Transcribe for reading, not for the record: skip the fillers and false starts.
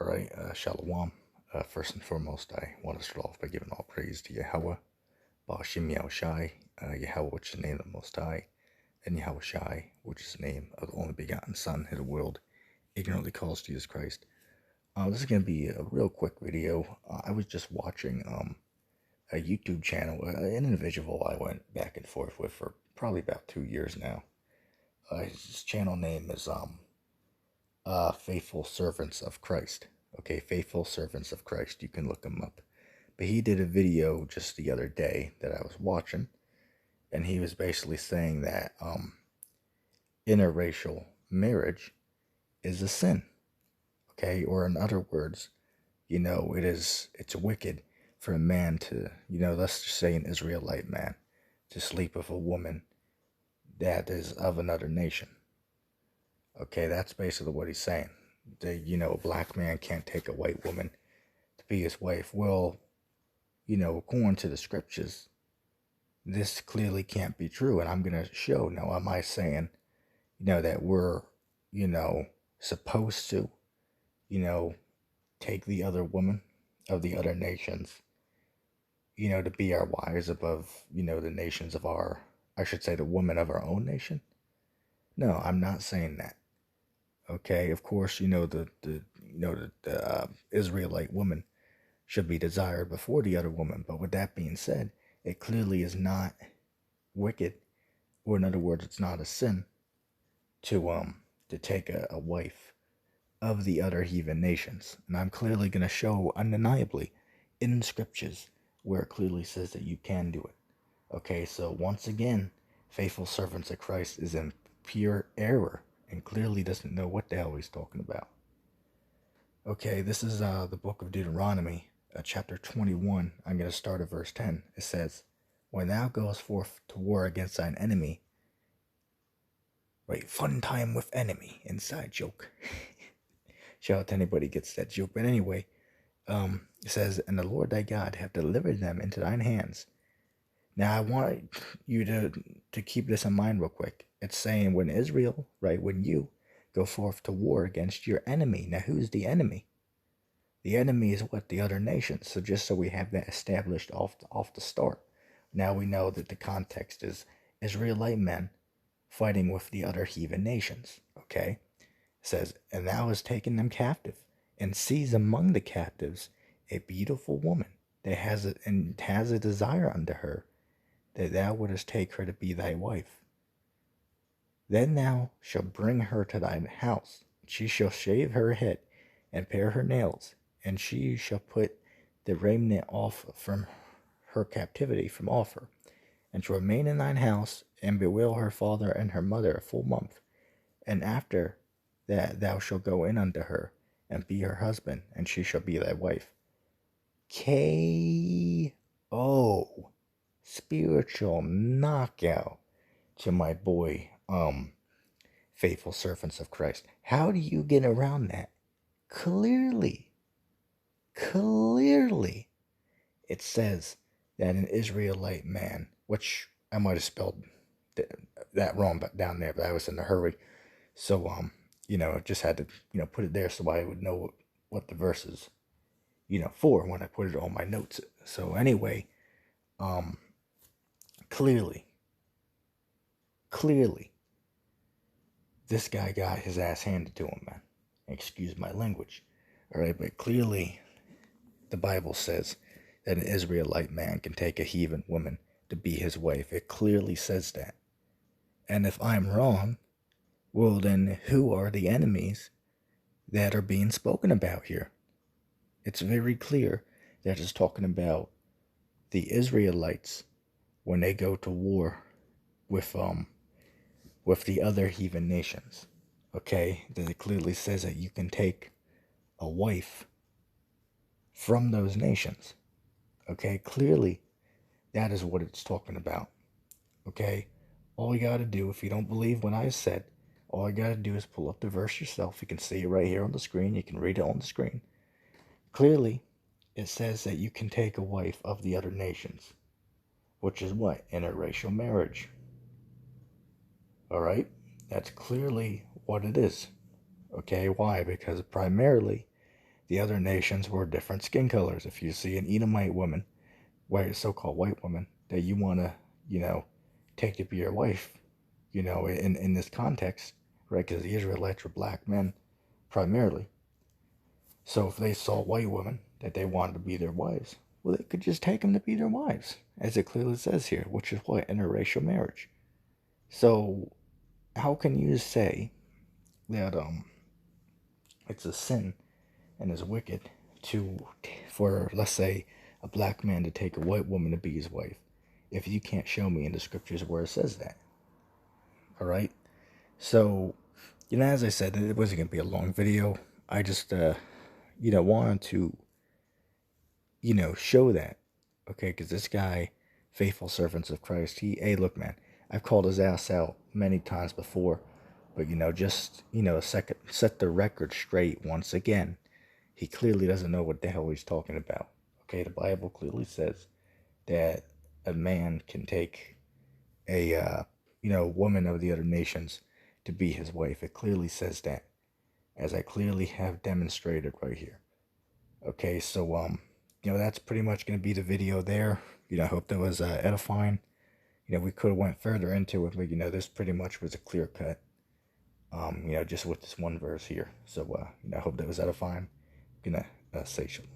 All right, Shalom. First and foremost, I want to start off by giving all praise to Yahweh, Ba'ashim Yahushai, Yahweh, which is the name of the Most High, and Yahweh Shai, which is the name of the only begotten Son who the world ignorantly calls Jesus Christ. This is going to be a real quick video. I was just watching a YouTube channel, an individual I went back and forth with for probably about 2 years now. His channel name is Faithful Servants of Christ. Okay, Faithful Servants of Christ. You can look him up. But he did a video just the other day that I was watching, and he was basically saying that interracial marriage is a sin. Okay, or in other words, it's wicked for a man to, let's just say an Israelite man, to sleep with a woman that is of another nation. Okay, that's basically what he's saying. A black man can't take a white woman to be his wife. Well, according to the scriptures, this clearly can't be true. And I'm going to show. Now, am I saying, that we're, supposed to, take the other woman of the other nations, to be our wives above, the nations of the women of our own nation? No, I'm not saying that. Okay, of course, the Israelite woman should be desired before the other woman. But with that being said, it clearly is not wicked, or in other words, it's not a sin to take a wife of the other heathen nations. And I'm clearly going to show undeniably in scriptures where it clearly says that you can do it. Okay, so once again, Faithful Servants of Christ is in pure error and clearly doesn't know what the hell he's talking about. Okay, this is the book of Deuteronomy, chapter 21. I'm going to start at verse 10. It says, "When thou goest forth to war against thine enemy," right, fun time with enemy, inside joke. Shout out to anybody who gets that joke. But anyway, it says, "And the Lord thy God hath delivered them into thine hands." Now I want you to keep this in mind real quick. It's saying when Israel, right, when you go forth to war against your enemy. Now who's the enemy? The enemy is what? The other nations. So just so we have that established off the start. Now we know that the context is Israelite men fighting with the other heathen nations. Okay? It says, "And thou hast taken them captive, and seize among the captives a beautiful woman that has a desire unto her, that thou wouldest take her to be thy wife. Then thou shalt bring her to thine house. She shall shave her head, and pare her nails, and she shall put the raiment off from her captivity from off her, and shall remain in thine house, and bewail her father and her mother a full month. And after that thou shalt go in unto her, and be her husband, and she shall be thy wife." K.O. Spiritual knockout to my boy, Faithful Servants of Christ. How do you get around that? Clearly, it says that an Israelite man, which I might have spelled that wrong but down there, but I was in a hurry. So, just had to, put it there so I would know what the verse is, for when I put it on my notes. So anyway, clearly, this guy got his ass handed to him, man. Excuse my language. All right, but clearly the Bible says that an Israelite man can take a heathen woman to be his wife. It clearly says that. And if I'm wrong, well then who are the enemies that are being spoken about here? It's very clear that it's talking about the Israelites when they go to war with the other heathen nations. Okay, that it clearly says that you can take a wife from those nations. Okay, clearly that is what it's talking about. Okay, all you got to do, if you don't believe what I said, all you got to do is pull up the verse yourself. You can see it right here on the screen. You can read it on the screen. Clearly, it says that you can take a wife of the other nations, which is what? Interracial marriage. All right, that's clearly what it is. Okay, why? Because primarily The other nations were different skin colors. If you see an Edomite woman, white, so-called white woman, that you want to, take to be your wife, in this context, right? Because the Israelites were black men primarily. So if they saw white women that they wanted to be their wives, well, they could just take them to be their wives, as it clearly says here, which is what? Interracial marriage. So how can you say that it's a sin and is wicked for, let's say, a black man to take a white woman to be his wife, if you can't show me in the scriptures where it says that? All right. So, as I said, it wasn't gonna be a long video. I just, wanted to, show that, okay? Because this guy, faithful servants of Christ, hey, look, man, I've called his ass out many times before, but just, set the record straight once again. He clearly doesn't know what the hell he's talking about. Okay, the Bible clearly says that a man can take a woman of the other nations to be his wife. It clearly says that, as I clearly have demonstrated right here. Okay, so that's pretty much going to be the video there. I hope that was edifying. We could have went further into it, but this pretty much was a clear cut. Just with this one verse here. So I hope that was edifying. I'm gonna say shalom.